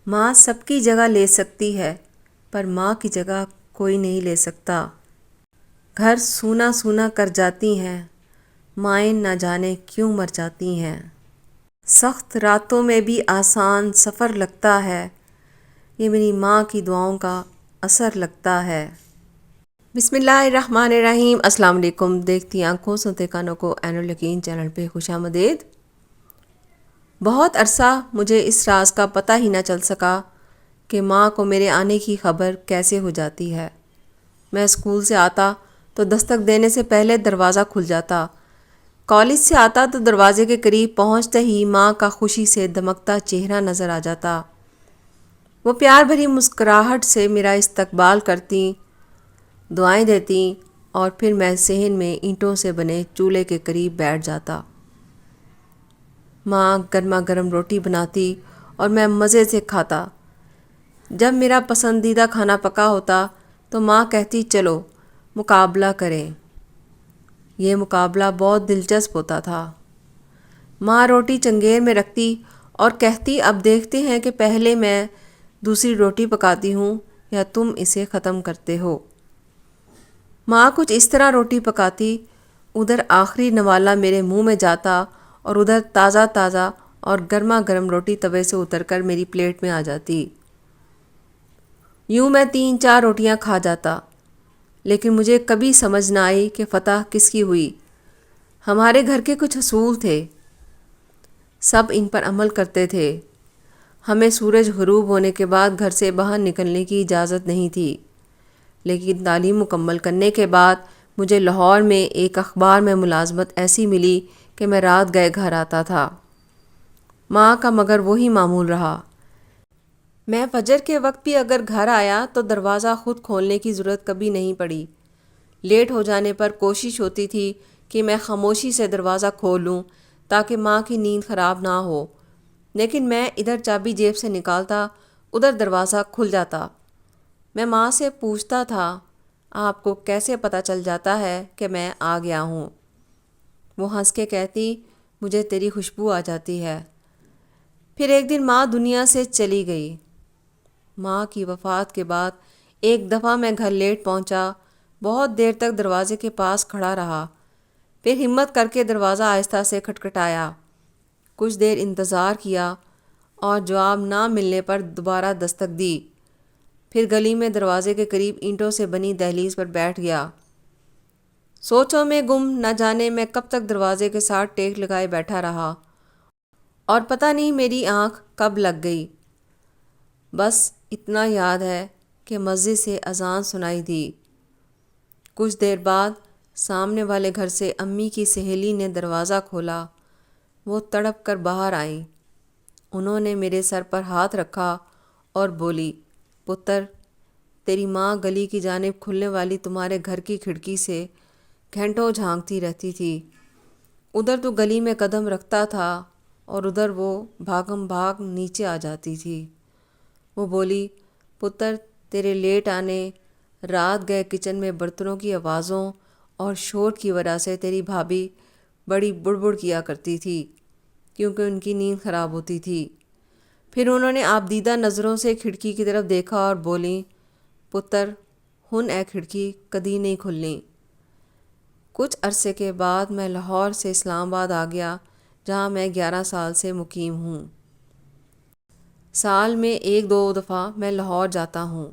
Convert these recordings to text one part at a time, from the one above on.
ماں سب کی جگہ لے سکتی ہے، پر ماں کی جگہ کوئی نہیں لے سکتا۔ گھر سونا سونا کر جاتی ہیں، مائیں نہ جانے کیوں مر جاتی ہیں۔ سخت راتوں میں بھی آسان سفر لگتا ہے، یہ میری ماں کی دعاؤں کا اثر لگتا ہے۔ بسم اللہ الرحمن الرحیم۔ السلام علیکم۔ دیکھتی آنکھوں سنتے کانوں کو عین الیقین چینل پہ خوش آمدید۔ بہت عرصہ مجھے اس راز کا پتہ ہی نہ چل سکا کہ ماں کو میرے آنے کی خبر کیسے ہو جاتی ہے۔ میں اسکول سے آتا تو دستک دینے سے پہلے دروازہ کھل جاتا، کالج سے آتا تو دروازے کے قریب پہنچتے ہی ماں کا خوشی سے دمکتا چہرہ نظر آ جاتا۔ وہ پیار بھری مسکراہٹ سے میرا استقبال کرتیں، دعائیں دیتیں، اور پھر میں صحن میں اینٹوں سے بنے چولہے کے قریب بیٹھ جاتا۔ ماں گرما گرم روٹی بناتی اور میں مزے سے کھاتا۔ جب میرا پسندیدہ کھانا پکا ہوتا تو ماں کہتی چلو مقابلہ کریں۔ یہ مقابلہ بہت دلچسپ ہوتا تھا۔ ماں روٹی چنگیر میں رکھتی اور کہتی اب دیکھتے ہیں کہ پہلے میں دوسری روٹی پکاتی ہوں یا تم اسے ختم کرتے ہو۔ ماں کچھ اس طرح روٹی پکاتی، ادھر آخری نوالا میرے منہ میں جاتا اور ادھر تازہ تازہ اور گرما گرم روٹی توے سے اتر کر میری پلیٹ میں آ جاتی۔ یوں میں 3-4 روٹیاں کھا جاتا، لیکن مجھے کبھی سمجھ نہ آئی کہ فتح کس کی ہوئی۔ ہمارے گھر کے کچھ اصول تھے، سب ان پر عمل کرتے تھے۔ ہمیں سورج غروب ہونے کے بعد گھر سے باہر نکلنے کی اجازت نہیں تھی، لیکن تعلیم مکمل کرنے کے بعد مجھے لاہور میں ایک اخبار میں ملازمت ایسی ملی کہ میں رات گئے گھر آتا تھا۔ ماں کا مگر وہی معمول رہا۔ میں فجر کے وقت بھی اگر گھر آیا تو دروازہ خود کھولنے کی ضرورت کبھی نہیں پڑی۔ لیٹ ہو جانے پر کوشش ہوتی تھی کہ میں خاموشی سے دروازہ کھول لوں تاکہ ماں کی نیند خراب نہ ہو، لیکن میں ادھر چابی جیب سے نکالتا، ادھر دروازہ کھل جاتا۔ میں ماں سے پوچھتا تھا آپ کو کیسے پتہ چل جاتا ہے کہ میں آ گیا ہوں؟ وہ ہنس کے کہتی مجھے تیری خوشبو آ جاتی ہے۔ پھر ایک دن ماں دنیا سے چلی گئی۔ ماں کی وفات کے بعد ایک دفعہ میں گھر لیٹ پہنچا، بہت دیر تک دروازے کے پاس کھڑا رہا، پھر ہمت کر کے دروازہ آہستہ سے کھٹکھٹایا۔ کچھ دیر انتظار کیا اور جواب نہ ملنے پر دوبارہ دستک دی، پھر گلی میں دروازے کے قریب اینٹوں سے بنی دہلیز پر بیٹھ گیا۔ سوچوں میں گم، نہ جانے میں کب تک دروازے کے ساتھ ٹیک لگائے بیٹھا رہا، اور پتہ نہیں میری آنکھ کب لگ گئی۔ بس اتنا یاد ہے کہ مسجد سے اذان سنائی دی۔ کچھ دیر بعد سامنے والے گھر سے امی کی سہیلی نے دروازہ کھولا۔ وہ تڑپ کر باہر آئیں۔ انہوں نے میرے سر پر ہاتھ رکھا اور بولی پتر، تیری ماں گلی کی جانب کھلنے والی تمہارے گھر کی کھڑکی سے گھنٹوں جھانکتی رہتی تھی۔ ادھر تو گلی میں قدم رکھتا تھا اور ادھر وہ بھاگم بھاگ نیچے آ جاتی تھی۔ وہ بولی پتر، تیرے لیٹ آنے، رات گئے کچن میں برتنوں کی آوازوں اور شور کی وجہ سے تیری بھابھی بڑی بڑبڑ کیا کرتی تھی، کیونکہ ان کی نیند خراب ہوتی تھی۔ پھر انہوں نے آبدیدہ نظروں سے کھڑکی کی طرف دیکھا اور بولیں پتر، ہن اے کھڑکی کدی نہیں کھلنی۔ کچھ عرصے کے بعد میں لاہور سے اسلام آباد آ گیا، جہاں میں 11 سال سے مقیم ہوں۔ سال میں 1-2 دفعہ میں لاہور جاتا ہوں۔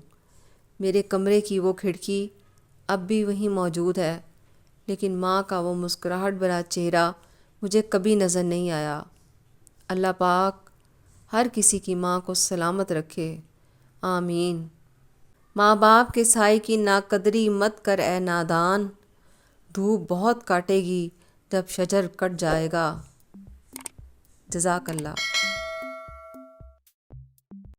میرے کمرے کی وہ کھڑکی اب بھی وہیں موجود ہے، لیکن ماں کا وہ مسکراہٹ بھرا چہرہ مجھے کبھی نظر نہیں آیا۔ اللہ پاک ہر کسی کی ماں کو سلامت رکھے، آمین۔ ماں باپ کے سائے کی ناقدری مت کر اے نادان، دھوپ بہت کاٹے گی جب شجر کٹ جائے گا۔ جزاک اللہ۔